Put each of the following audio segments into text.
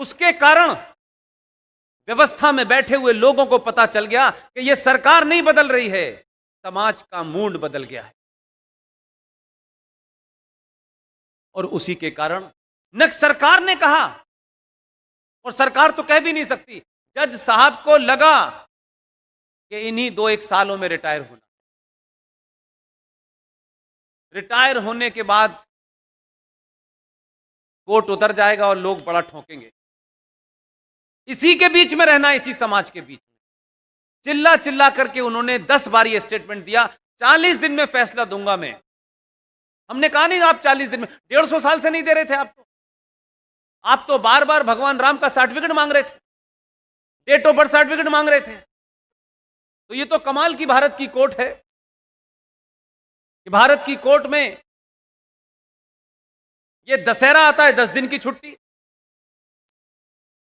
उसके कारण व्यवस्था में बैठे हुए लोगों को पता चल गया कि यह सरकार नहीं बदल रही है, समाज का मूड बदल गया है। और उसी के कारण न सरकार ने कहा, और सरकार तो कह भी नहीं सकती, जज साहब को लगा कि इन्हीं 2-1 सालों में रिटायर होना। रिटायर होने के बाद कोर्ट उतर जाएगा और लोग बड़ा ठोकेंगे। इसी के बीच में रहना, इसी समाज के बीच में चिल्ला चिल्ला करके उन्होंने 10 बार ये स्टेटमेंट दिया, 40 दिन में फैसला दूंगा मैं। हमने कहा नहीं आप 40 दिन में, 150 साल से नहीं दे रहे थे आप तो बार बार भगवान राम का सर्टिफिकेट मांग रहे थे, डेट ऑफ बर्थ सर्टिफिकेट मांग रहे थे। तो ये तो कमाल की भारत की कोर्ट है कि भारत की कोर्ट में ये दशहरा आता है 10 दिन की छुट्टी,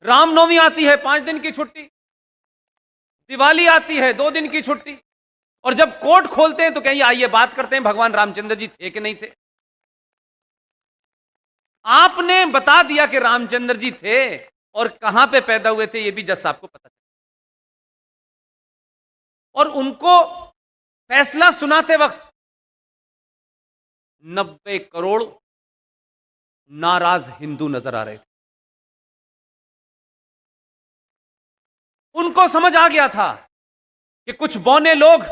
रामनवमी आती है 5 दिन की छुट्टी, दिवाली आती है 2 दिन की छुट्टी, और जब कोर्ट खोलते हैं तो कहिए आइए बात करते हैं भगवान रामचंद्र जी थे कि नहीं थे। आपने बता दिया कि रामचंद्र जी थे और कहां पे पैदा हुए थे यह भी जज साहब को पता चला। और उनको फैसला सुनाते वक्त 90 करोड़ नाराज हिंदू नजर आ रहे थे। उनको समझ आ गया था कि कुछ बौने लोग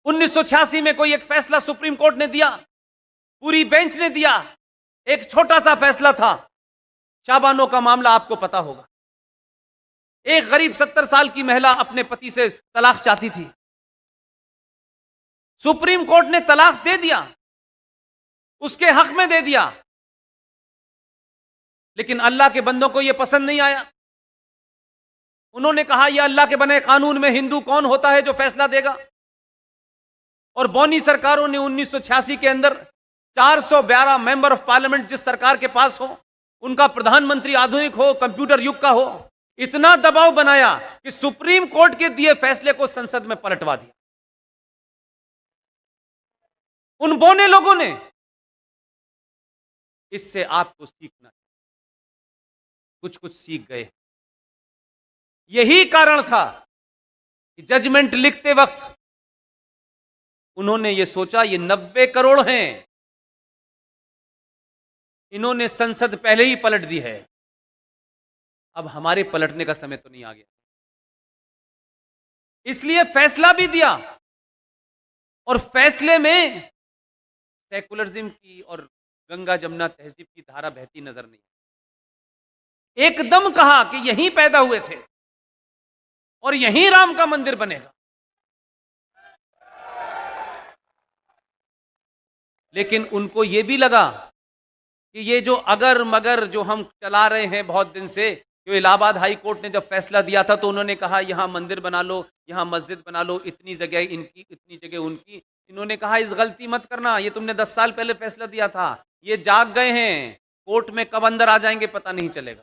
1986 में कोई एक फैसला सुप्रीम कोर्ट ने दिया, पूरी बेंच ने दिया, एक छोटा सा फैसला था, शाबानो का मामला आपको पता होगा। एक गरीब 70 साल की महिला अपने पति से तलाक चाहती थी, सुप्रीम कोर्ट ने तलाक दे दिया, उसके हक में दे दिया, लेकिन अल्लाह के बंदों को यह पसंद नहीं आया। उन्होंने कहा यह अल्लाह के बने कानून में हिंदू कौन होता है जो फैसला देगा। और बौनी सरकारों ने 1986 के अंदर 412 मेंबर ऑफ पार्लियामेंट जिस सरकार के पास हो, उनका प्रधानमंत्री आधुनिक हो, कंप्यूटर युग का हो, इतना दबाव बनाया कि सुप्रीम कोर्ट के दिए फैसले को संसद में पलटवा दिया। उन बौने लोगों ने, इससे आपको सीखना, कुछ कुछ सीख गए। यही कारण था कि जजमेंट लिखते वक्त उन्होंने ये सोचा ये 90 करोड़ हैं, इन्होंने संसद पहले ही पलट दी है, अब हमारे पलटने का समय तो नहीं आ गया। इसलिए फैसला भी दिया, और फैसले में सेकुलरिज्म की और गंगा जमुना तहजीब की धारा बहती नजर नहीं, एकदम कहा कि यहीं पैदा हुए थे और यहीं राम का मंदिर बनेगा। लेकिन उनको यह भी लगा कि ये जो अगर मगर जो हम चला रहे हैं बहुत दिन से, जो इलाहाबाद हाई कोर्ट ने जब फैसला दिया था तो उन्होंने कहा यहां मंदिर बना लो, यहां मस्जिद बना लो, इतनी जगह इनकी इतनी जगह उनकी। इन्होंने कहा इस गलती मत करना, ये तुमने 10 साल पहले फैसला दिया था, ये जाग गए हैं, कोर्ट में कब अंदर आ जाएंगे पता नहीं चलेगा।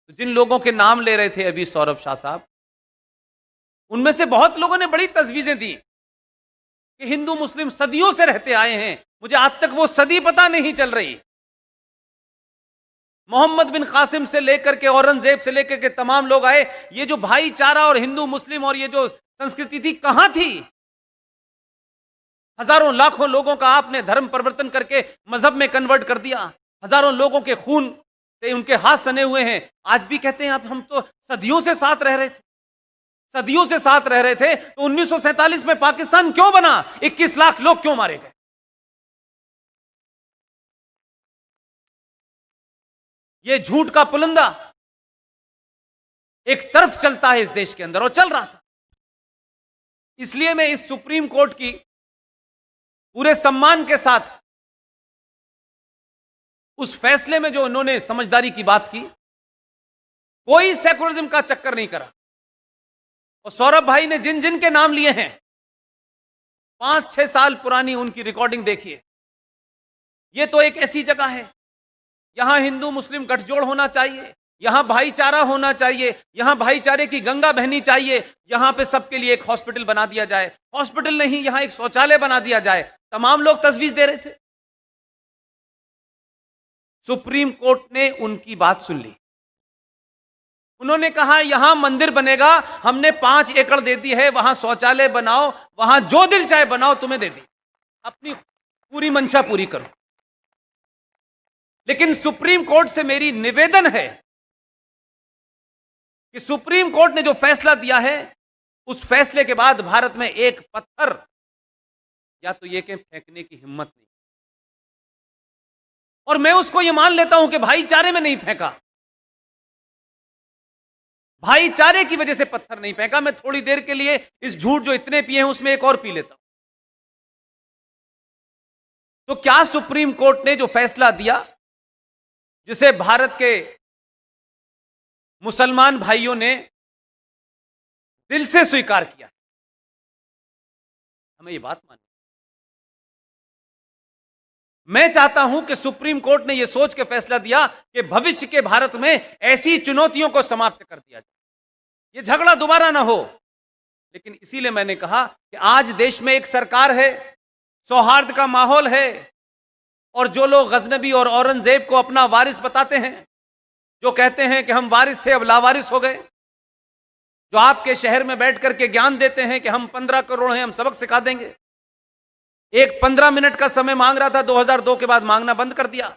तो जिन लोगों के नाम ले रहे थे अभी सौरभ शाह साहब, उनमें से बहुत लोगों ने बड़ी तजवीजें दी कि हिंदू मुस्लिम सदियों से रहते आए हैं, मुझे आज तक वो सदी पता नहीं चल रही। मोहम्मद बिन कासिम से लेकर के औरंगजेब से लेकर के तमाम लोग आए, ये जो भाईचारा और हिंदू मुस्लिम और ये जो संस्कृति थी कहां थी? हजारों लाखों लोगों का आपने धर्म परिवर्तन करके मजहब में कन्वर्ट कर दिया, हजारों लोगों के खून से उनके हाथ सने हुए हैं। आज भी कहते हैं आप हम तो सदियों से साथ रह रहे थे, सदियों से साथ रह रहे थे, तो 1947 में पाकिस्तान क्यों बना? 21 लाख लोग क्यों मारे गए? ये झूठ का पुलंदा एक तरफ चलता है इस देश के अंदर, और चल रहा था। इसलिए मैं इस सुप्रीम कोर्ट की पूरे सम्मान के साथ उस फैसले में जो उन्होंने समझदारी की बात की, कोई सेकुलरिज्म का चक्कर नहीं करा। और सौरभ भाई ने जिन जिन के नाम लिए हैं, 5-6 साल पुरानी उनकी रिकॉर्डिंग देखिए। यह तो एक ऐसी जगह है, यहां हिंदू मुस्लिम गठजोड़ होना चाहिए, यहां भाईचारा होना चाहिए, यहां भाईचारे की गंगा बहनी चाहिए, यहां पे सबके लिए एक हॉस्पिटल बना दिया जाए, हॉस्पिटल नहीं यहां एक शौचालय बना दिया जाए। तमाम लोग तजवीज दे रहे थे। सुप्रीम कोर्ट ने उनकी बात सुन ली। उन्होंने कहा यहां मंदिर बनेगा, हमने 5 एकड़ दे दी है, वहां शौचालय बनाओ, वहां जो दिल चाहे बनाओ, तुम्हें दे दी, अपनी पूरी मंशा पूरी करो। लेकिन सुप्रीम कोर्ट से मेरी निवेदन है कि सुप्रीम कोर्ट ने जो फैसला दिया है, उस फैसले के बाद भारत में एक पत्थर या तो ये कि फेंकने की हिम्मत नहीं। और मैं उसको ये मान लेता हूं कि भाईचारे में नहीं फेंका, भाईचारे की वजह से पत्थर नहीं फेंका। मैं थोड़ी देर के लिए इस झूठ जो इतने पिए हैं उसमें एक और पी लेता हूं। तो क्या सुप्रीम कोर्ट ने जो फैसला दिया, जिसे भारत के मुसलमान भाइयों ने दिल से स्वीकार किया, हमें यह बात माननी। मैं चाहता हूं कि सुप्रीम कोर्ट ने यह सोच के फैसला दिया कि भविष्य के भारत में ऐसी चुनौतियों को समाप्त कर दिया जाए, यह झगड़ा दोबारा ना हो। लेकिन इसीलिए मैंने कहा कि आज देश में एक सरकार है, सौहार्द का माहौल है, और जो लोग गजनबी और औरंगजेब को अपना वारिस बताते हैं, जो कहते हैं कि हम वारिस थे अब लावारिस हो गए, जो आपके शहर में बैठ करके ज्ञान देते हैं कि हम 15 करोड़ हैं, हम सबक सिखा देंगे, एक 15 मिनट का समय मांग रहा था, 2002 के बाद मांगना बंद कर दिया।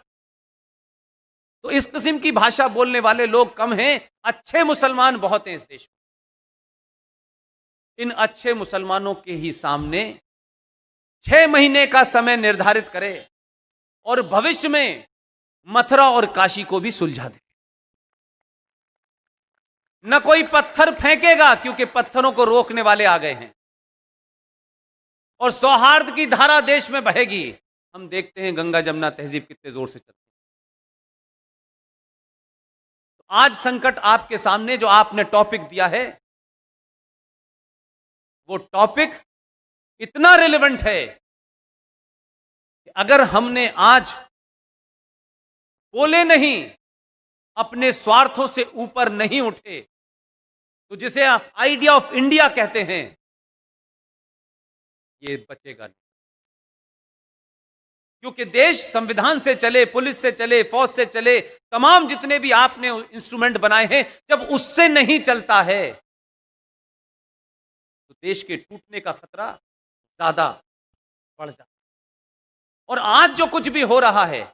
तो इस किस्म की भाषा बोलने वाले लोग कम हैं, अच्छे मुसलमान बहुत हैं इस देश में। इन अच्छे मुसलमानों के ही सामने 6 महीने का समय निर्धारित करे और भविष्य में मथुरा और काशी को भी सुलझा दे। न कोई पत्थर फेंकेगा क्योंकि पत्थरों को रोकने वाले आ गए हैं, और सौहार्द की धारा देश में बहेगी। हम देखते हैं गंगा जमुना तहजीब कितने जोर से चलती है। तो आज संकट आपके सामने जो आपने टॉपिक दिया है, वो टॉपिक इतना रिलेवेंट है कि अगर हमने आज बोले नहीं, अपने स्वार्थों से ऊपर नहीं उठे, तो जिसे आप आइडिया ऑफ इंडिया कहते हैं, ये बचेगा नहीं। क्योंकि देश संविधान से चले, पुलिस से चले, फौज से चले, तमाम जितने भी आपने इंस्ट्रूमेंट बनाए हैं, जब उससे नहीं चलता है तो देश के टूटने का खतरा ज्यादा बढ़ जाता है। और आज जो कुछ भी हो रहा है,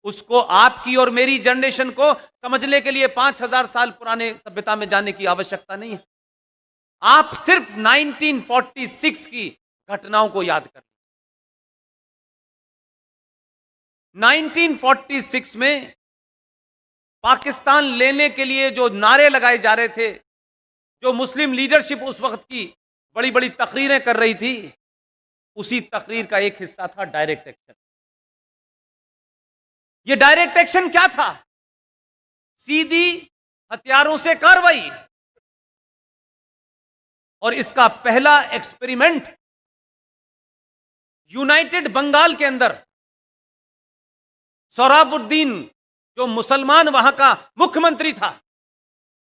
उसको आपकी और मेरी जनरेशन को समझने के लिए 5000 साल पुराने सभ्यता में जाने की आवश्यकता नहीं है। आप सिर्फ 1946 की घटनाओं को याद करें। 1946 में पाकिस्तान लेने के लिए जो नारे लगाए जा रहे थे, जो मुस्लिम लीडरशिप उस वक्त की बड़ी बड़ी तकरीरें कर रही थी, उसी तकरीर का एक हिस्सा था डायरेक्ट एक्शन। ये डायरेक्ट एक्शन क्या था? सीधी हथियारों से कार्रवाई। और इसका पहला एक्सपेरिमेंट यूनाइटेड बंगाल के अंदर सोहराबुद्दीन, जो मुसलमान वहां का मुख्यमंत्री था,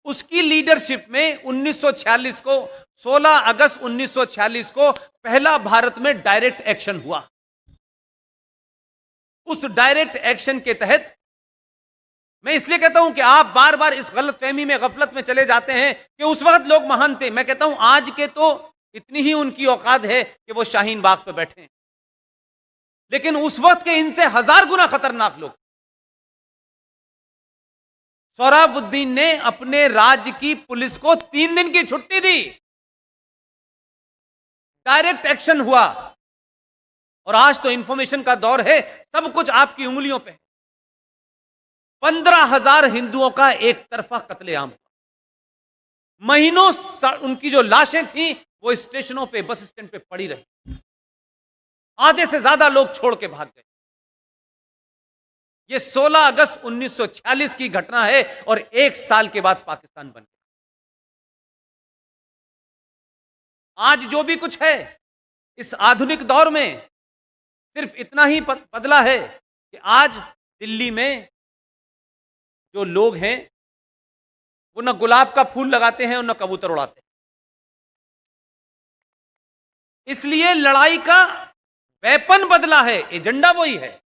उसकी लीडरशिप में 1946 को 16 अगस्त 1946 को पहला भारत में डायरेक्ट एक्शन हुआ। उस डायरेक्ट एक्शन के तहत, मैं इसलिए कहता हूं कि आप बार बार इस गलतफहमी में, गफलत में चले जाते हैं कि उस वक्त लोग महान थे। मैं कहता हूं आज के तो इतनी ही उनकी औकात है कि वो शाहीन बाग पे बैठे हैं, लेकिन उस वक्त के इनसे 1000 गुना खतरनाक लोग। सोहराबुद्दीन ने अपने राज्य की पुलिस को 3 दिन की छुट्टी दी। डायरेक्ट एक्शन हुआ। और आज तो इंफॉर्मेशन का दौर है, सब कुछ आपकी उंगलियों पे। 15,000 हिंदुओं का एक तरफा कत्लेआम हुआ। महीनों उनकी जो लाशें थी वो स्टेशनों पे, बस स्टैंड पे पड़ी रही। आधे से ज्यादा लोग छोड़ के भाग गए। ये 16 अगस्त 1946 की घटना है और 1 साल के बाद पाकिस्तान बन गया। आज जो भी कुछ है इस आधुनिक दौर में, सिर्फ इतना ही बदला है कि आज दिल्ली में जो लोग हैं वो न गुलाब का फूल लगाते हैं और न कबूतर उड़ाते हैं। इसलिए लड़ाई का वेपन बदला है, एजेंडा वही है।